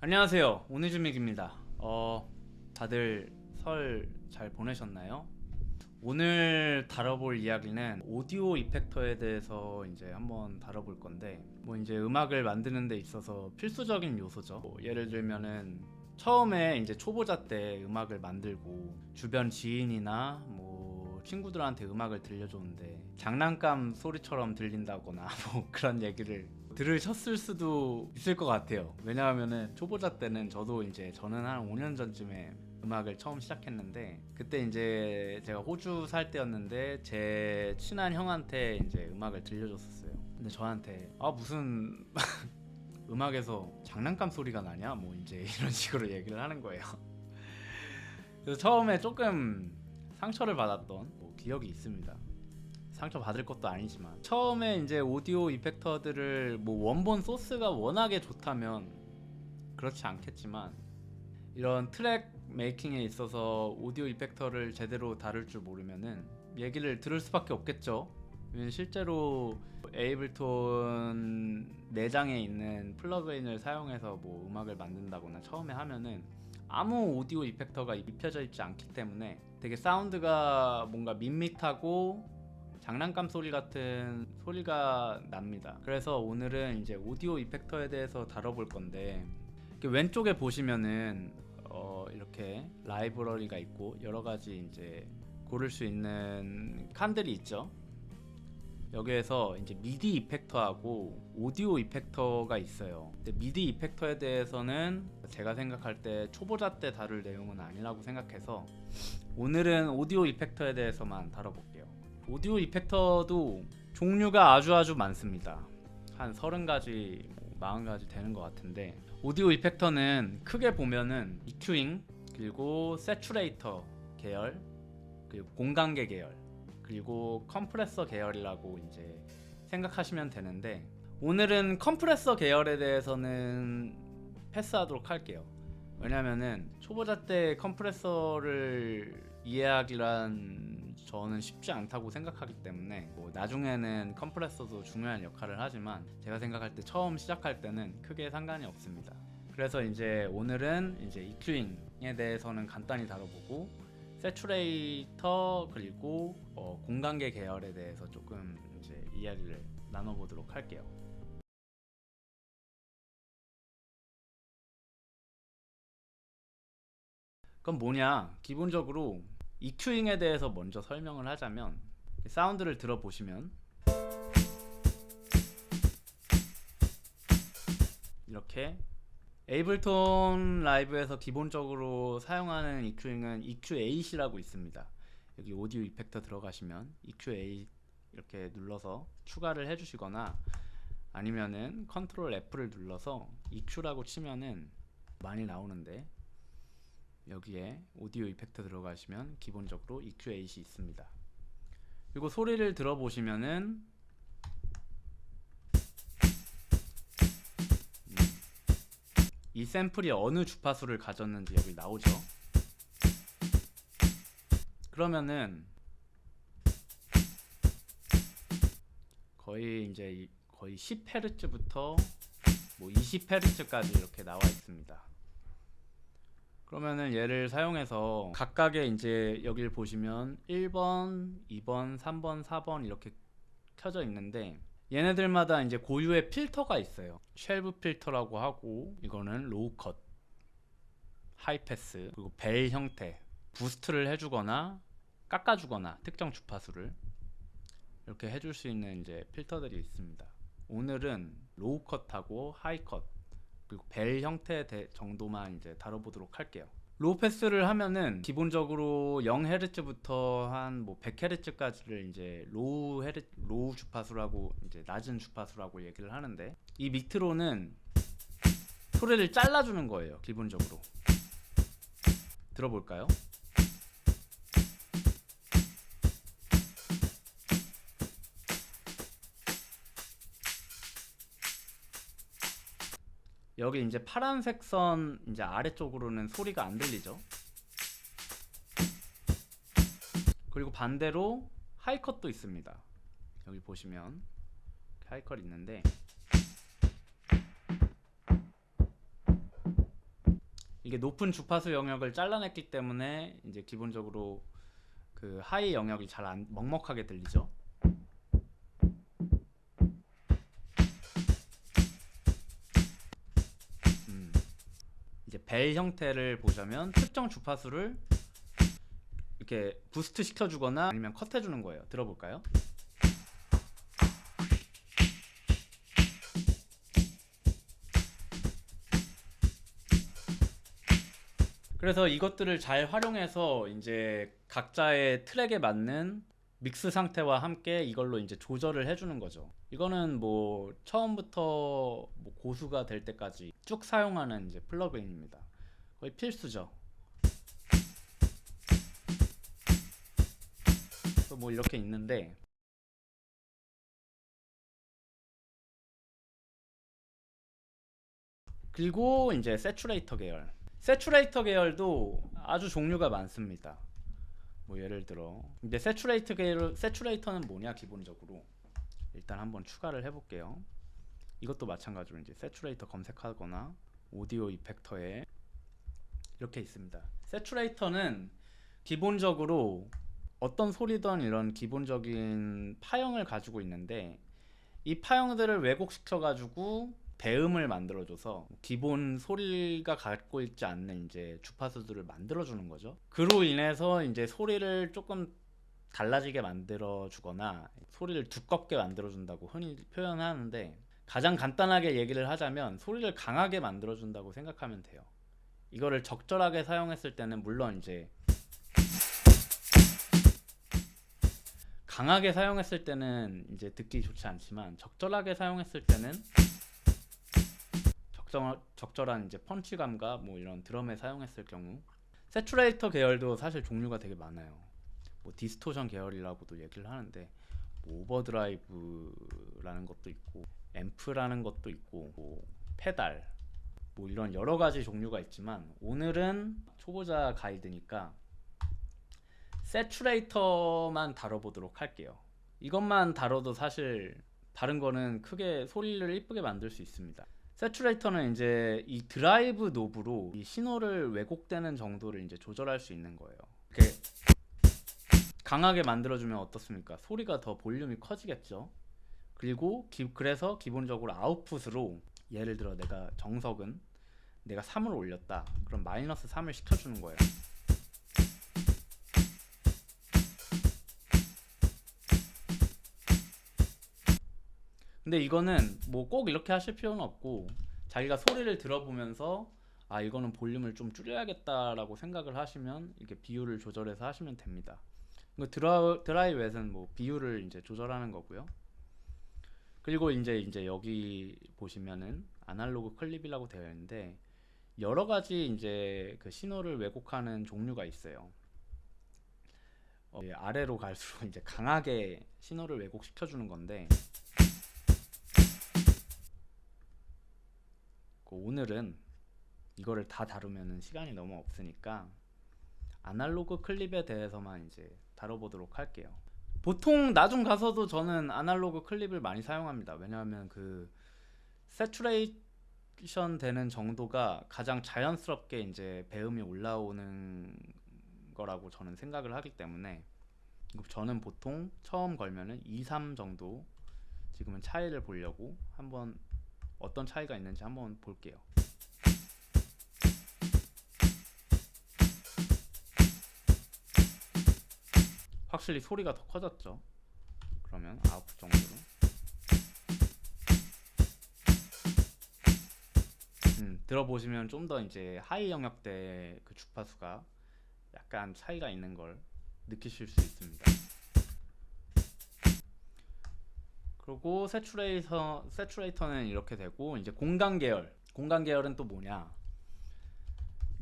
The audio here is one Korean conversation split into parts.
안녕하세요, 오늘주믹입니다. 다들 설 잘 보내셨나요? 오늘 다뤄볼 이야기는 오디오 이펙터에 대해서 이제 한번 다뤄볼 건데, 뭐 이제 음악을 만드는 데 있어서 필수적인 요소죠. 뭐 예를 들면은 처음에 이제 초보자 때 음악을 만들고 주변 지인이나 뭐 친구들한테 음악을 들려줬는데 장난감 소리처럼 들린다거나 뭐 그런 얘기를 들으셨을 수도 있을 것 같아요. 왜냐하면은 초보자 때는 저는 한 5년 전쯤에 음악을 처음 시작했는데, 그때 이제 제가 호주 살 때였는데 제 친한 형한테 이제 음악을 들려줬었어요. 근데 저한테 무슨 음악에서 장난감 소리가 나냐 뭐 이제 이런 식으로 얘기를 하는 거예요. 그래서 처음에 조금 상처를 받았던 기억이 있습니다. 상처 받을 것도 아니지만, 처음에 이제 오디오 이펙터들을 뭐 원본 소스가 워낙에 좋다면 그렇지 않겠지만, 이런 트랙 메이킹에 있어서 오디오 이펙터를 제대로 다룰 줄 모르면은 얘기를 들을 수밖에 없겠죠. 실제로 에이블톤 내장에 있는 플러그인을 사용해서 뭐 음악을 만든다거나 처음에 하면은 아무 오디오 이펙터가 입혀져 있지 않기 때문에 되게 사운드가 뭔가 밋밋하고 장난감 소리 같은 소리가 납니다. 그래서 오늘은 이제 오디오 이펙터에 대해서 다뤄볼 건데, 왼쪽에 보시면은 이렇게 라이브러리가 있고 여러 가지 이제 고를 수 있는 칸들이 있죠. 여기에서 이제 미디 이펙터하고 오디오 이펙터가 있어요. 근데 미디 이펙터에 대해서는 제가 생각할 때 초보자 때 다룰 내용은 아니라고 생각해서 오늘은 오디오 이펙터에 대해서만 다뤄볼게요. 오디오 이펙터도 종류가 아주 많습니다. 한 30가지, 40가지 되는 것 같은데, 오디오 이펙터는 크게 보면은 EQing, 그리고 세츄레이터 계열, 그리고 공간계 계열, 그리고 컴프레서 계열이라고 이제 생각하시면 되는데, 오늘은 컴프레서 계열에 대해서는 패스하도록 할게요. 왜냐면은 초보자 때 컴프레서를 이해하기란 저는 쉽지 않다고 생각하기 때문에, 뭐 나중에는 컴프레서도 중요한 역할을 하지만 제가 생각할 때 처음 시작할 때는 크게 상관이 없습니다. 그래서 이제 오늘은 이제 EQing에 대해서는 간단히 다뤄보고, 세츄레이터 그리고 공간계 계열에 대해서 조금 이제 이야기를 나눠보도록 할게요. 그럼 뭐냐? 기본적으로 EQing에 대해서 먼저 설명을 하자면, 사운드를 들어보시면 이렇게 에이블톤 라이브에서 기본적으로 사용하는 EQing은 EQ8이라고 있습니다. 여기 오디오 이펙터 들어가시면 EQ8 이렇게 눌러서 추가를 해주시거나, 아니면은 컨트롤 F를 눌러서 EQ라고 치면은 많이 나오는데, 여기에 오디오 이펙터 들어가시면 기본적으로 EQ8이 있습니다. 그리고 소리를 들어보시면은 이 샘플이 어느 주파수를 가졌는지 여기 나오죠. 그러면은 거의 10Hz부터 뭐 20Hz까지 이렇게 나와 있습니다. 그러면은 얘를 사용해서 각각의 이제 여기를 보시면 1번, 2번, 3번, 4번 이렇게 켜져 있는데, 얘네들마다 이제 고유의 필터가 있어요. 쉘브 필터라고 하고, 이거는 로우 컷, 하이 패스, 그리고 벨 형태, 부스트를 해주거나 깎아주거나 특정 주파수를 이렇게 해줄 수 있는 이제 필터들이 있습니다. 오늘은 로우 컷하고 하이 컷, 그리고 벨 형태 정도만 이제 다뤄보도록 할게요. 로우 패스를 하면은 기본적으로 0Hz부터 한 뭐 100Hz까지를 이제 로우 주파수라고, 이제 낮은 주파수라고 얘기를 하는데, 이 밑으로는 소리를 잘라주는 거예요. 기본적으로 들어볼까요? 여기 이제 파란색 선 이제 아래쪽으로는 소리가 안 들리죠. 그리고 반대로 하이컷도 있습니다. 여기 보시면 하이컷 있는데, 이게 높은 주파수 영역을 잘라냈기 때문에 이제 기본적으로 그 하이 영역이 잘 안 먹먹하게 들리죠. 이제 벨 형태를 보자면 특정 주파수를 이렇게 부스트 시켜주거나 아니면 컷해주는 거예요. 들어볼까요? 그래서 이것들을 잘 활용해서 이제 각자의 트랙에 맞는 믹스 상태와 함께 이걸로 이제 조절을 해주는 거죠. 이거는 뭐 처음부터 뭐 고수가 될 때까지 쭉 사용하는 이제 플러그인입니다. 거의 필수죠. 또 뭐 이렇게 있는데, 그리고 이제 세츄레이터 계열. 세츄레이터 계열도 아주 종류가 많습니다. 뭐 예를 들어 근데 세츄레이터는 뭐냐, 기본적으로 일단 한번 추가를 해볼게요. 이것도 마찬가지로 이제 세츄레이터 검색하거나 오디오 이펙터에 이렇게 있습니다. 세츄레이터는 기본적으로 어떤 소리든 이런 기본적인 파형을 가지고 있는데, 이 파형들을 왜곡시켜 가지고 배음을 만들어줘서 기본 소리가 갖고 있지 않는 이제 주파수들을 만들어주는 거죠. 그로 인해서 이제 소리를 조금 달라지게 만들어주거나 소리를 두껍게 만들어준다고 흔히 표현하는데, 가장 간단하게 얘기를 하자면 소리를 강하게 만들어준다고 생각하면 돼요. 이거를 적절하게 사용했을 때는 물론 이제 강하게 사용했을 때는 이제 듣기 좋지 않지만, 적절하게 사용했을 때는 적절한 이제 펀치감과 뭐 이런 드럼에 사용했을 경우. 세츄레이터 계열도 사실 종류가 되게 많아요. 뭐 디스토션 계열이라고도 얘기를 하는데, 뭐 오버드라이브라는 것도 있고 앰프라는 것도 있고 뭐 페달, 뭐 이런 여러 가지 종류가 있지만, 오늘은 초보자 가이드니까 세츄레이터만 다뤄보도록 할게요. 이것만 다뤄도 사실 다른 거는 크게 소리를 이쁘게 만들 수 있습니다. 세츄레이터는 이제 이 드라이브 노브로 이 신호를 왜곡되는 정도를 이제 조절할 수 있는 거예요. 이렇게 강하게 만들어주면 어떻습니까? 소리가 더 볼륨이 커지겠죠. 그리고 그래서 기본적으로 아웃풋으로, 예를 들어 내가 정석은 내가 3을 올렸다, 그럼 마이너스 3을 시켜주는 거예요. 근데 이거는 뭐 꼭 이렇게 하실 필요는 없고, 자기가 소리를 들어보면서 아 이거는 볼륨을 좀 줄여야겠다라고 생각을 하시면 이렇게 비율을 조절해서 하시면 됩니다. 이거 드라이 웻은 뭐 비율을 이제 조절하는 거고요. 그리고 이제 여기 보시면은 아날로그 클립이라고 되어 있는데, 여러 가지 이제 그 신호를 왜곡하는 종류가 있어요. 아래로 갈수록 이제 강하게 신호를 왜곡시켜 주는 건데, 오늘은 이거를 다 다루면은 시간이 너무 없으니까 아날로그 클립에 대해서만 이제 다뤄보도록 할게요. 보통 나중 가서도 저는 아날로그 클립을 많이 사용합니다. 왜냐하면 그 세츄레이션 되는 정도가 가장 자연스럽게 이제 배음이 올라오는 거라고 저는 생각을 하기 때문에, 저는 보통 처음 걸면은 2, 3 정도, 지금은 차이를 보려고 한번 어떤 차이가 있는지 한번 볼게요. 확실히 소리가 더 커졌죠. 그러면 아웃풋 정도로 들어보시면 좀 더 이제 하이 영역대 그 주파수가 약간 차이가 있는 걸 느끼실 수 있습니다. 그리고 세츄레이터는 이렇게 되고, 이제 공간 계열은 또 뭐냐?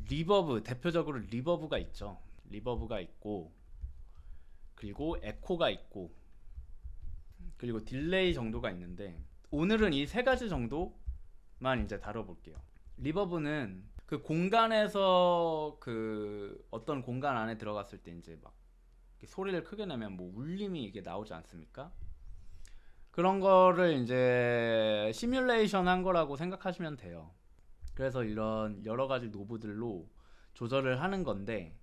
리버브, 대표적으로 리버브가 있죠. 리버브가 있고, 그리고 에코가 있고, 그리고 딜레이 정도가 있는데, 오늘은 이 세 가지 정도만 이제 다뤄볼게요. 리버브는 그 공간에서 그 어떤 공간 안에 들어갔을 때 이제 막 소리를 크게 내면 뭐 울림이 이게 나오지 않습니까? 그런 거를 이제 시뮬레이션 한 거라고 생각하시면 돼요. 그래서 이런 여러 가지 노브들로 조절을 하는 건데,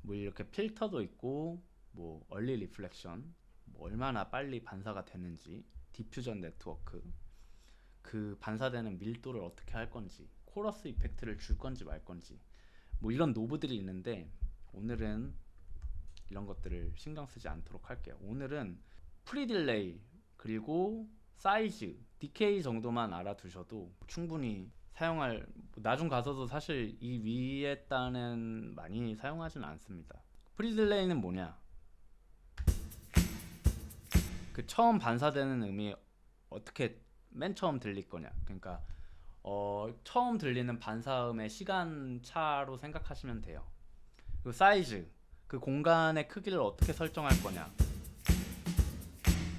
뭐 이렇게 필터도 있고, 뭐 얼리 리플렉션, 뭐 얼마나 빨리 반사가 되는지, 디퓨전 네트워크, 그 반사되는 밀도를 어떻게 할 건지, 코러스 이펙트를 줄 건지 말 건지, 뭐 이런 노브들이 있는데, 오늘은 이런 것들을 신경 쓰지 않도록 할게요. 오늘은 프리 딜레이 그리고 사이즈, 디케이 정도만 알아두셔도 충분히 사용할, 나중 가서도 사실 이 위에 따는 많이 사용하지는 않습니다. 프리 딜레이는 뭐냐? 그 처음 반사되는 음이 어떻게 맨 처음 들릴 거냐? 그러니까 처음 들리는 반사음의 시간차로 생각하시면 돼요. 그리고 사이즈, 그 공간의 크기를 어떻게 설정할 거냐?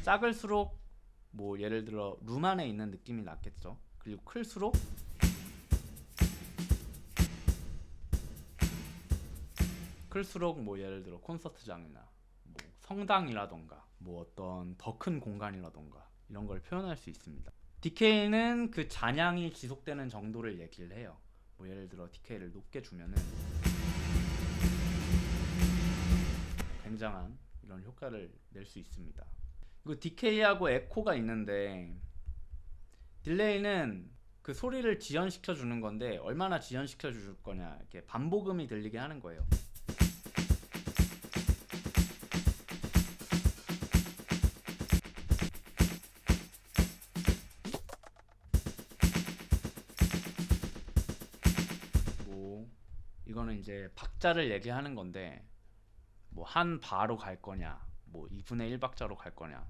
작을수록 뭐 예를 들어 룸 안에 있는 느낌이 낫겠죠. 그리고 클수록 뭐 예를 들어 콘서트장이나 뭐 성당이라던가 뭐 어떤 더 큰 공간이라던가 이런 걸 표현할 수 있습니다. 디케이는 그 잔향이 지속되는 정도를 얘기를 해요. 뭐 예를 들어 디케이를 높게 주면은 굉장한 이런 효과를 낼 수 있습니다. 그리고 디케이하고 에코가 있는데, 딜레이는 그 소리를 지연시켜 주는 건데 얼마나 지연시켜 줄 거냐, 이렇게 반복음이 들리게 하는 거예요. 뭐 이거는 이제 박자를 얘기하는 건데, 뭐 한 바로 갈 거냐, 뭐 2분의 1 박자로 갈 거냐,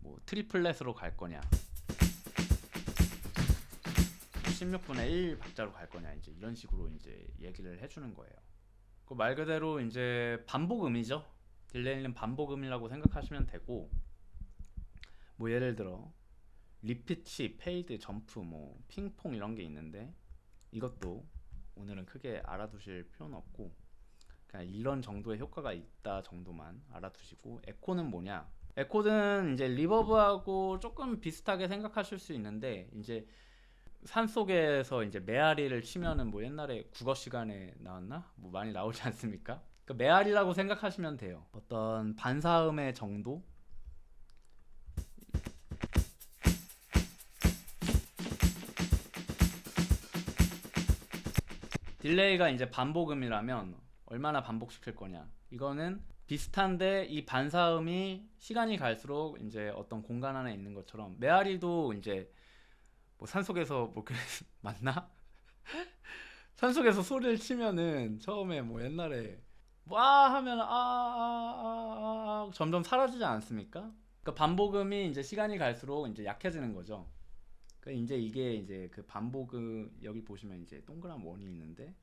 뭐 트리플렛으로 갈 거냐, 16분의 1 박자로 갈 거냐, 이제 이런 식으로 이제 얘기를 해주는 거예요. 그 말 그대로 이제 반복음이죠. 딜레이는 반복음이라고 생각하시면 되고, 뭐 예를 들어 리피치, 페이드, 점프, 뭐 핑퐁 이런 게 있는데, 이것도 오늘은 크게 알아두실 필요는 없고 그냥 이런 정도의 효과가 있다 정도만 알아두시고, 에코는 뭐냐? 에코는 이제 리버브하고 조금 비슷하게 생각하실 수 있는데, 이제 산속에서 이제 메아리를 치면은 뭐 옛날에 국어 시간에 나왔나? 뭐 많이 나오지 않습니까? 그러니까 메아리라고 생각하시면 돼요. 어떤 반사음의 정도? 딜레이가 이제 반복음이라면 얼마나 반복시킬 거냐? 이거는 비슷한데 이 반사음이 시간이 갈수록 이제 어떤 공간 안에 있는 것처럼, 메아리도 이제 뭐 산속에서 뭐 맞나? 산속에서 소리를 치면은 처음에 뭐 옛날에 와 하면 점점 사라지지 않습니까? 그러니까 반복음이 이제 시간이 갈수록 이제 약해지는 거죠. 그러니까 이제 이게 이제 그 반복음, 여기 보시면 이제 동그란 원이 있는데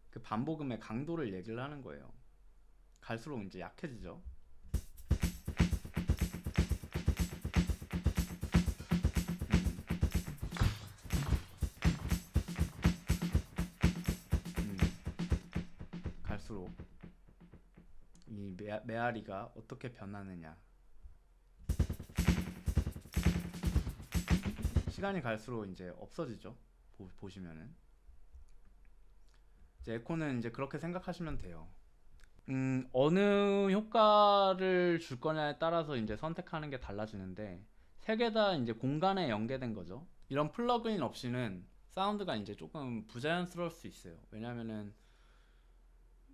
그 반복음의 강도를 얘기를 하는 거예요. 갈수록 이제 약해지죠. 갈수록 이 메아리가 어떻게 변하느냐, 시간이 갈수록 이제 없어지죠. 보시면은 이제 에코는 이제 그렇게 생각하시면 돼요. 어느 효과를 줄 거냐에 따라서 이제 선택하는 게 달라지는데, 세 개 다 이제 공간에 연계된 거죠. 이런 플러그인 없이는 사운드가 이제 조금 부자연스러울 수 있어요. 왜냐면은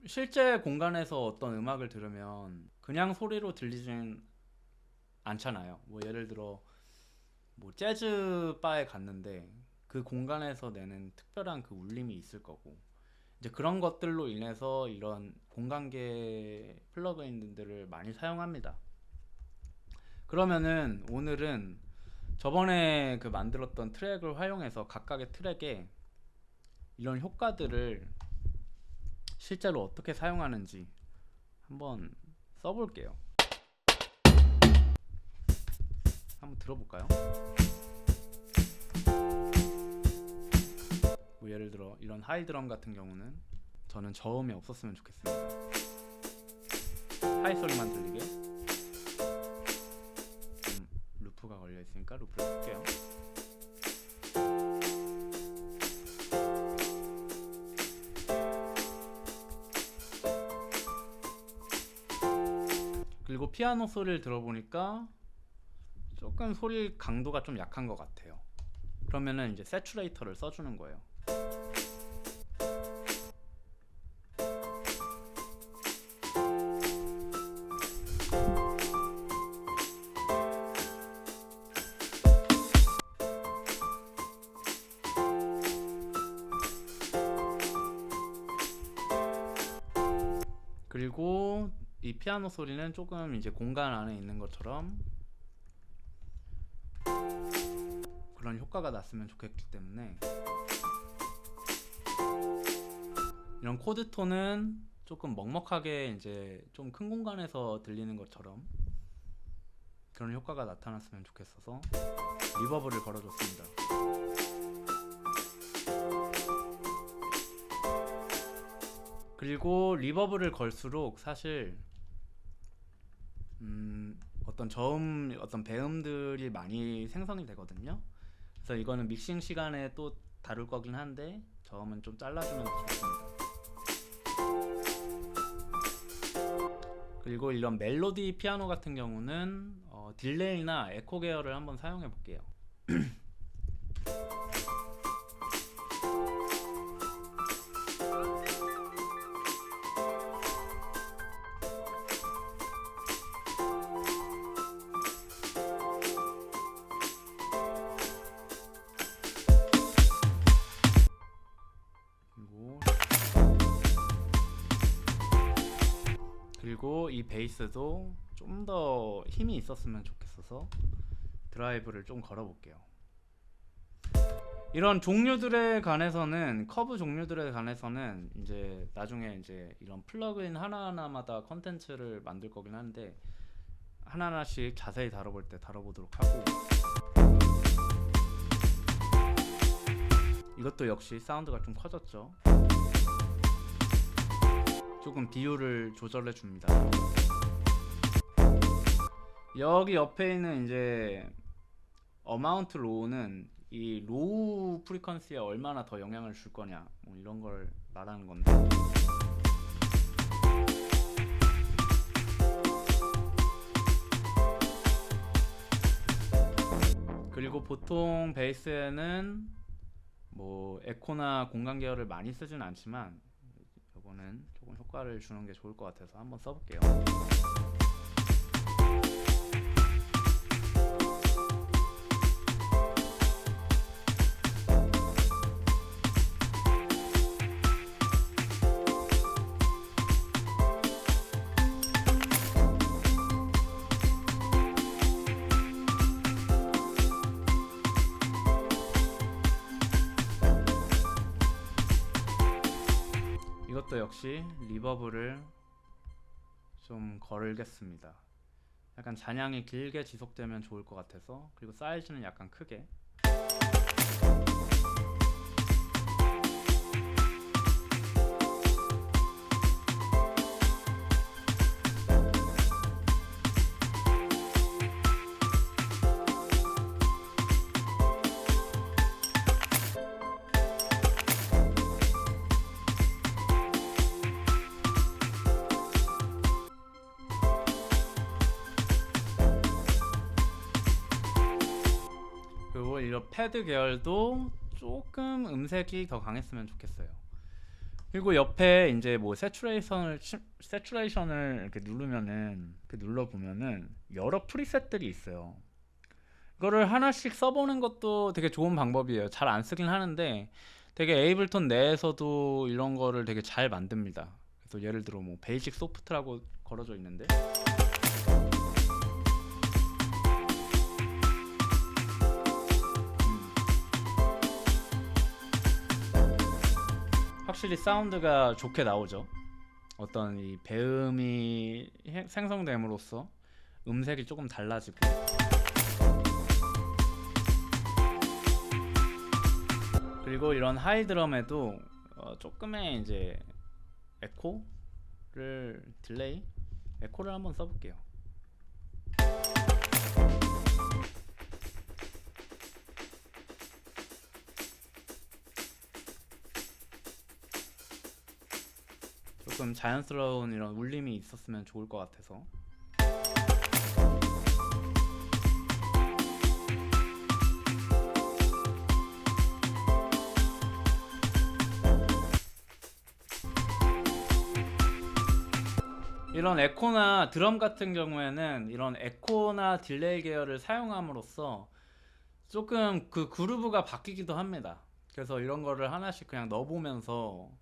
실제 공간에서 어떤 음악을 들으면 그냥 소리로 들리진 않잖아요. 뭐 예를 들어 뭐 재즈 바에 갔는데 그 공간에서 내는 특별한 그 울림이 있을 거고, 이제 그런 것들로 인해서 이런 공간계 플러그인들을 많이 사용합니다. 그러면은 오늘은 저번에 그 만들었던 트랙을 활용해서 각각의 트랙에 이런 효과들을 실제로 어떻게 사용하는지 한번 써볼게요. 한번 들어볼까요? 뭐 예를 들어 이런 하이드럼 같은 경우는 저는 저음이 없었으면 좋겠습니다. 하이 소리만 들리게. 루프가 걸려 있으니까 루프를 쓸게요. 그리고 피아노 소리를 들어보니까 조금 소리 강도가 좀 약한 것 같아요. 그러면은 이제 세츄레이터를 써주는 거예요. 그리고 이 피아노 소리는 조금 이제 공간 안에 있는 것처럼 그런 효과가 났으면 좋겠기 때문에 이런 코드 톤은 조금 먹먹하게 이제 좀 큰 공간에서 들리는 것처럼 그런 효과가 나타났으면 좋겠어서 리버브를 걸어줬습니다. 그리고 리버브를 걸수록 사실 어떤 저음, 어떤 배음들이 많이 생성이 되거든요. 그래서 이거는 믹싱 시간에 또 다룰 거긴 한데 저음은 좀 잘라주면 좋습니다. 그리고 이런 멜로디 피아노 같은 경우는 딜레이나 에코 계열을 한번 사용해 볼게요. 그리고 이 베이스도 좀 더 힘이 있었으면 좋겠어서 드라이브를 좀 걸어 볼게요. 이런 종류들에 관해서는, 커브 종류들에 관해서는 이제 나중에 이제 이런 플러그인 하나하나마다 컨텐츠를 만들 거긴 한데 하나하나씩 자세히 다뤄볼 때 다뤄보도록 하고, 이것도 역시 사운드가 좀 커졌죠. 조금 비율을 조절해 줍니다. 여기 옆에 있는 이제 어마운트 로우는 이 로우 프리퀀시에 얼마나 더 영향을 줄 거냐, 뭐 이런 걸 말하는 건데, 그리고 보통 베이스에는 뭐 에코나 공간 계열을 많이 쓰진 않지만 이거는 조금 효과를 주는 게 좋을 것 같아서 한번 써볼게요. 이것도 역시 리버브를 좀 걸겠습니다. 약간 잔향이 길게 지속되면 좋을 것 같아서, 그리고 사이즈는 약간 크게. 그리고 이런 패드 계열도 조금 음색이 더 강했으면 좋겠어요. 그리고 옆에 이제 뭐 세츄레이션을 이렇게 누르면은, 이렇게 눌러보면은 여러 프리셋들이 있어요. 이거를 하나씩 써보는 것도 되게 좋은 방법이에요. 잘 안 쓰긴 하는데 되게 에이블톤 내에서도 이런 거를 되게 잘 만듭니다. 그래서 예를 들어 뭐 베이직 소프트라고 걸어져 있는데, 확실히 사운드가 좋게 나오죠. 어떤 이 배음이 생성됨으로써 음색이 조금 달라지고, 그리고 이런 하이 드럼에도 조금의 이제 에코를, 딜레이 에코를 한번 써볼게요. 조금 자연스러운 이런 울림이 있었으면 좋을 것 같아서. 이런 에코나 드럼 같은 경우에는 이런 에코나 딜레이 계열을 사용함으로써 조금 그 그루브가 바뀌기도 합니다. 그래서 이런 거를 하나씩 그냥 넣어보면서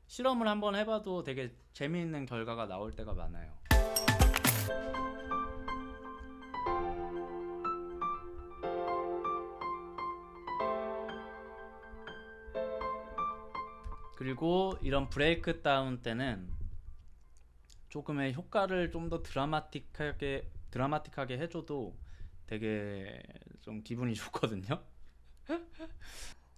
실험을 한번 해봐도 되게 재미있는 결과가 나올 때가 많아요. 그리고 이런 브레이크 다운 때는 조금의 효과를 좀 더 드라마틱하게 해줘도 되게 좀 기분이 좋거든요.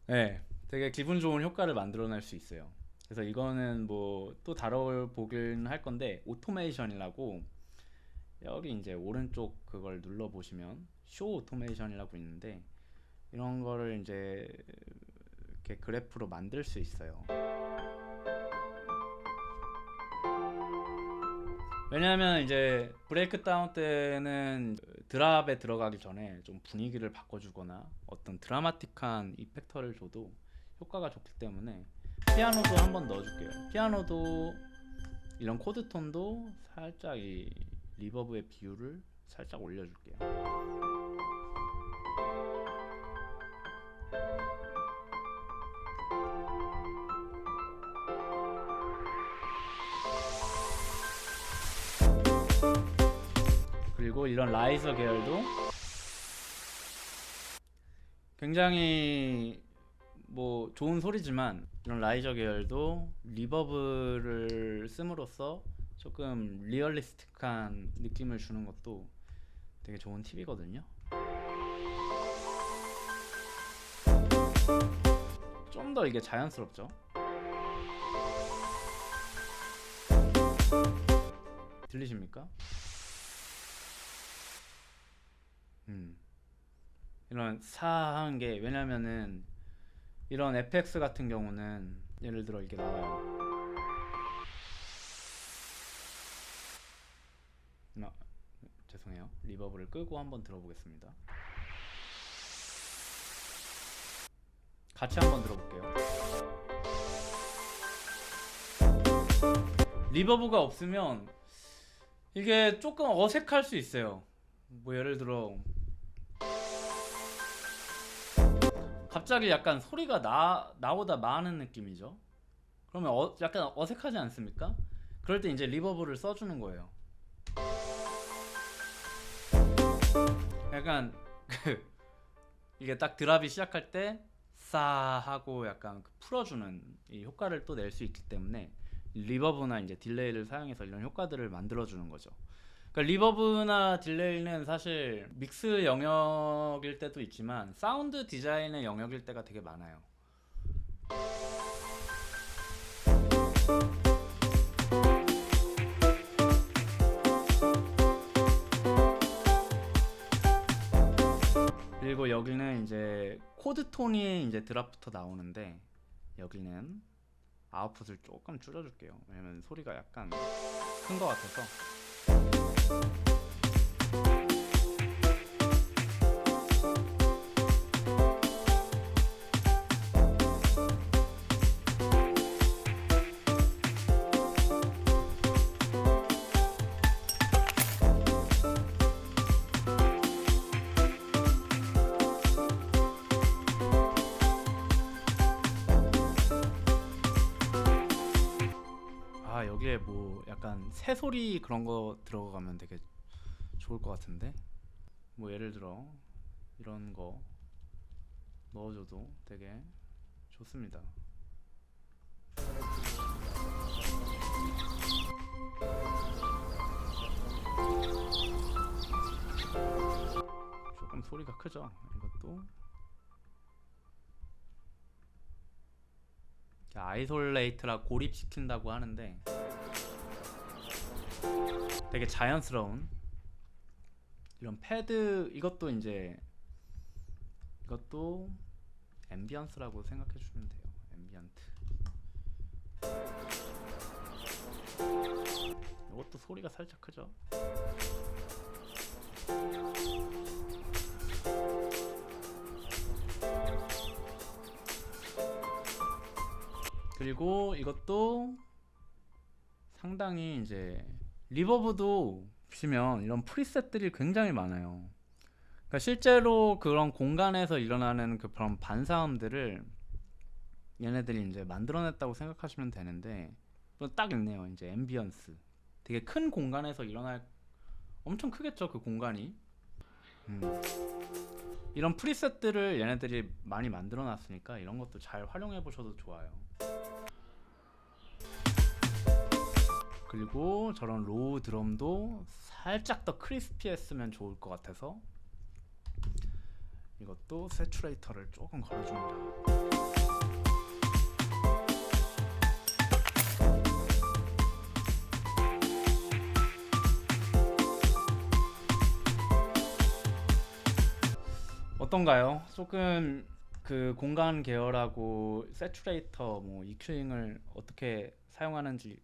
네, 되게 기분 좋은 효과를 만들어낼 수 있어요. 그래서 이거는 뭐 또 다뤄보긴 할 건데, 오토메이션이라고 여기 이제 오른쪽 그걸 눌러보시면 쇼 오토메이션이라고 있는데, 이런 거를 이제 이렇게 그래프로 만들 수 있어요. 왜냐하면 이제 브레이크 다운 때는 드랍에 들어가기 전에 좀 분위기를 바꿔주거나 어떤 드라마틱한 이펙터를 줘도 효과가 좋기 때문에 피아노도 한번 넣어줄게요. 피아노도 이런 코드 톤도 살짝 이 리버브의 비율을 살짝 올려줄게요. 그리고 이런 라이저 계열도 굉장히 뭐 좋은 소리지만, 이런 라이저 계열도 리버브를 씀으로써 조금 리얼리스틱한 느낌을 주는 것도 되게 좋은 팁이거든요. 좀 더 이게 자연스럽죠. 들리십니까? 이런 사한 게, 왜냐면은 이런 FX 같은 경우는 예를 들어 이게 나와요. 죄송해요. 리버브를 끄고 한번 들어보겠습니다. 같이 한번 들어볼게요. 리버브가 없으면 이게 조금 어색할 수 있어요. 뭐 예를 들어 갑자기 약간 소리가 나보다 많은 느낌이죠. 그러면 약간 어색하지 않습니까? 그럴 때 이제 리버브를 써주는 거예요. 약간 이게 딱 드랍이 시작할 때 싸 하고 약간 풀어주는 이 효과를 또 낼 수 있기 때문에 리버브나 이제 딜레이를 사용해서 이런 효과들을 만들어주는 거죠. 그러니까 리버브나 딜레이는 사실 믹스 영역일 때도 있지만 사운드 디자인의 영역일 때가 되게 많아요. 그리고 여기는 이제 코드 톤이 이제 드랍부터 나오는데, 여기는 아웃풋을 조금 줄여줄게요. 왜냐면 소리가 약간 큰 것 같아서. 여기에 뭐 약간 새소리 그런 거 들어가면 되게 좋을 것 같은데, 뭐 예를 들어 이런 거 넣어줘도 되게 좋습니다. 조금 소리가 크죠? 이것도 아이솔레이트라 고립시킨다고 하는데 되게 자연스러운 이런 패드, 이것도 이제 이것도 앰비언스라고 생각해 주시면 돼요. 앰비언트. 이것도 소리가 살짝 크죠? 그리고 이것도 상당히 이제 리버브도 보시면 이런 프리셋들이 굉장히 많아요. 그러니까 실제로 그런 공간에서 일어나는 그런 반사음들을 얘네들이 이제 만들어냈다고 생각하시면 되는데 딱 있네요. 이제 앰비언스. 되게 큰 공간에서 일어날 엄청 크겠죠, 그 공간이. 음. 이런 프리셋들을 얘네들이 많이 만들어놨으니까 이런 것도 잘 활용해 보셔도 좋아요. 그리고 저런 로우 드럼도 살짝 더 크리스피했으면 좋을 것 같아서 이것도 세츄레이터를 조금 걸어줍니다. 어떤가요? 조금 그 공간 계열하고 세츄레이터 뭐 EQ잉을 어떻게 사용하는지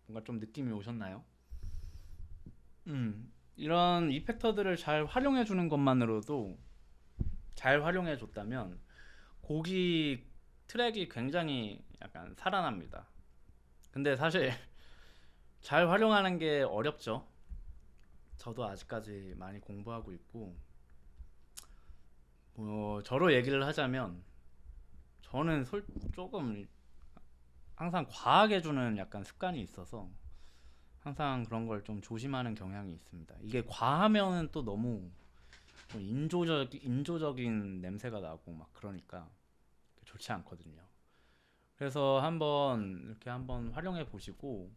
뭔가 좀 느낌이 오셨나요? 이런 이펙터들을 잘 활용해 주는 것만으로도 잘 활용해 줬다면 곡이 트랙이 굉장히 약간 살아납니다. 근데 사실 잘 활용하는 게 어렵죠. 저도 아직까지 많이 공부하고 있고 뭐 저로 얘기를 하자면 저는 조금 항상 과하게 주는 약간 습관이 있어서 항상 그런 걸 좀 조심하는 경향이 있습니다. 이게 과하면은 또 너무 좀 인조적인 냄새가 나고 막 그러니까 좋지 않거든요. 그래서 한번 활용해 보시고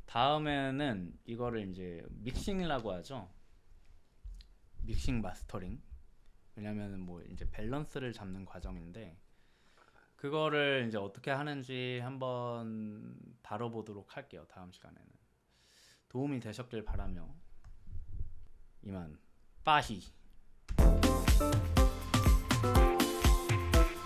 다음에는 이거를 이제 믹싱이라고 하죠. 믹싱 마스터링. 왜냐면은 뭐 이제 밸런스를 잡는 과정인데 그거를 이제 어떻게 하는지 한번 다뤄보도록 할게요. 다음 시간에는. 도움이 되셨길 바라며 이만 빠히.